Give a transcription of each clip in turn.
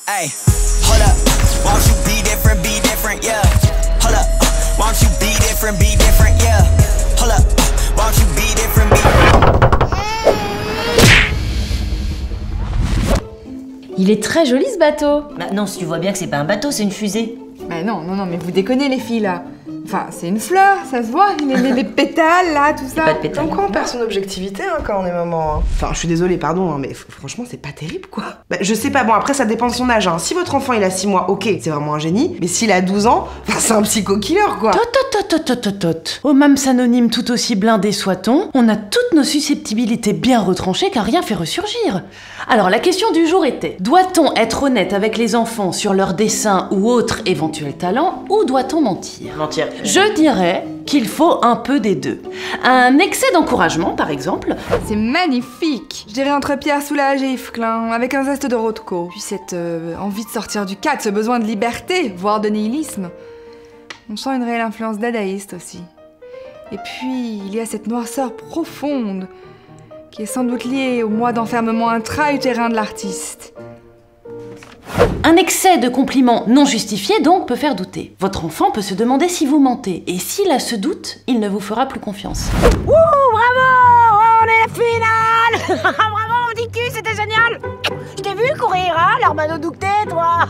Hey, hold up, won't you be different, yeah. Hold up, won't you be different, yeah. Hold up, won't you be different, Il est très joli ce bateau. Bah non, si tu vois bien que c'est pas un bateau, c'est une fusée. Bah non, mais vous déconnez les filles là. Enfin, c'est une fleur, ça se voit, les pétales là, tout ça. Pas de pétales. Comme quoi on perd son objectivité quand on est maman. Enfin, je suis désolée, pardon, mais franchement, c'est pas terrible quoi. Bah, je sais pas, bon après ça dépend de son âge. Si votre enfant il a 6 mois, ok, c'est vraiment un génie. Mais s'il a 12 ans, c'est un psycho-killer quoi. Tot. Aux mâmes anonymes tout aussi blindés soit-on, on a toutes nos susceptibilités bien retranchées car rien fait ressurgir. Alors la question du jour était, doit-on être honnête avec les enfants sur leur dessin ou autre éventuel talent, ou doit-on mentir? Mentir. Je dirais qu'il faut un peu des deux. Un excès d'encouragement, par exemple. C'est magnifique. Je dirais entre Pierre Soulages et Yves Klein, avec un zeste de Rothko. Puis cette envie de sortir du cadre, ce besoin de liberté, voire de nihilisme. On sent une réelle influence dadaïste aussi. Et puis, il y a cette noirceur profonde, qui est sans doute liée au mois d'enfermement intra-utérin de l'artiste. Un excès de compliments non justifiés, donc, peut faire douter. Votre enfant peut se demander si vous mentez. Et s'il a ce doute, il ne vous fera plus confiance. Wouh, bravo! On est la finale! Bravo, mon petit cul, c'était génial! Je t'ai vu courir, hein, leur mano doucté, toi!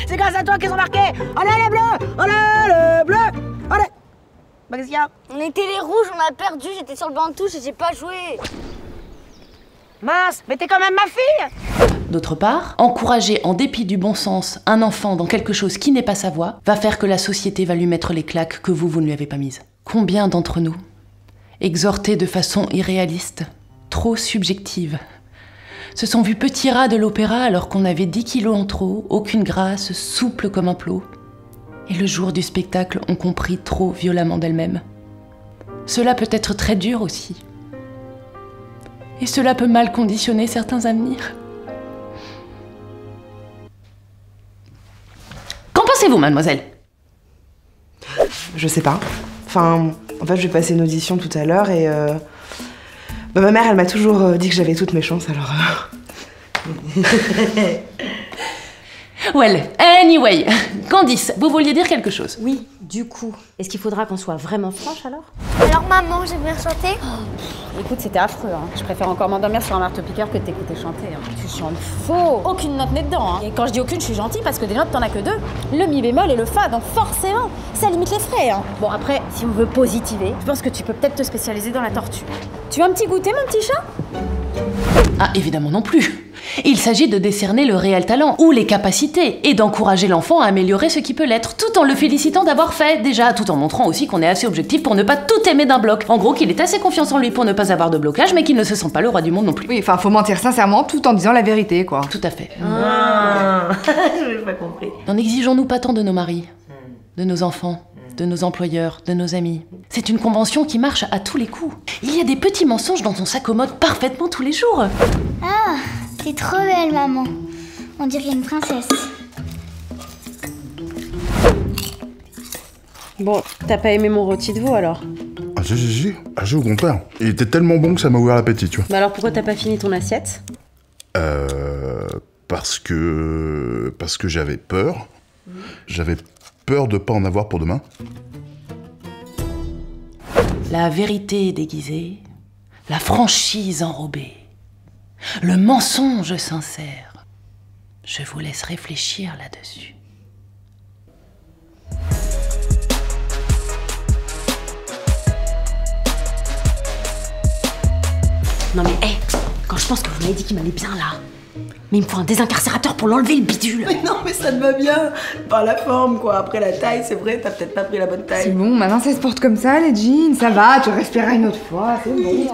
C'est grâce à toi qu'ils ont marqué! Allez, les bleus! Allez, les bleus! Allez! Bah, qu'est-ce qu'il y a? On était les rouges, on a perdu, j'étais sur le banc de touche et j'ai pas joué. Mince, mais t'es quand même ma fille! D'autre part, encourager en dépit du bon sens un enfant dans quelque chose qui n'est pas sa voie va faire que la société va lui mettre les claques que vous ne lui avez pas mises. Combien d'entre nous, exhortés de façon irréaliste, trop subjective, se sont vus petits rats de l'opéra alors qu'on avait 10 kilos en trop, aucune grâce, souple comme un plot, et le jour du spectacle ont compris trop violemment d'elles-mêmes. Cela peut être très dur aussi. Et cela peut mal conditionner certains avenirs. Qu'en pensez-vous, mademoiselle? Je sais pas. Enfin, en fait, je vais passer une audition tout à l'heure et bah, ma mère, elle m'a toujours dit que j'avais toutes mes chances, alors... Well, anyway, Candice, vous vouliez dire quelque chose? Oui, du coup, est-ce qu'il faudra qu'on soit vraiment franche alors? Alors maman, j'aimerais chanter. Écoute, c'était affreux, hein. Je préfère encore m'endormir sur un marteau-piqueur que de t'écouter chanter. Hein. Tu chantes faux. Aucune note n'est dedans. Hein. Et quand je dis aucune, je suis gentille parce que des notes, t'en as que 2. Le mi bémol et le fa, donc forcément, ça limite les frais. Hein. Bon, après, si on veut positiver, je pense que tu peux peut-être te spécialiser dans la tortue. Tu veux un petit goûter, mon petit chat? Ah, évidemment non plus. Il s'agit de décerner le réel talent ou les capacités et d'encourager l'enfant à améliorer ce qui peut l'être, tout en le félicitant d'avoir fait déjà, tout en montrant aussi qu'on est assez objectif pour ne pas tout aimer d'un bloc. En gros, qu'il est assez confiance en lui pour ne pas avoir de blocage, mais qu'il ne se sent pas le roi du monde non plus. Oui, enfin, faut mentir sincèrement tout en disant la vérité, quoi. Tout à fait. J'avais pas compris. N'en exigeons-nous pas tant de nos maris, de nos enfants, de nos employeurs, de nos amis? C'est une convention qui marche à tous les coups. Il y a des petits mensonges dont on s'accommode parfaitement tous les jours. Ah, t'es trop belle, maman. On dirait une princesse. Bon, t'as pas aimé mon rôti de veau alors? Ah si. Ah si, au contraire. Il était tellement bon que ça m'a ouvert l'appétit, tu vois. Bah alors pourquoi t'as pas fini ton assiette? Parce que j'avais peur. J'avais peur de pas en avoir pour demain. La vérité déguisée, la franchise enrobée, le mensonge sincère. Je vous laisse réfléchir là-dessus. Non mais, quand je pense que vous m'avez dit qu'il m'allait bien là. Mais il me faut un désincarcérateur pour l'enlever le bidule. Mais non, mais ça te va bien. Par la forme, quoi. Après la taille, c'est vrai, t'as peut-être pas pris la bonne taille. C'est bon, maintenant ça se porte comme ça, les jeans. Ça va, tu respireras une autre fois, c'est bon.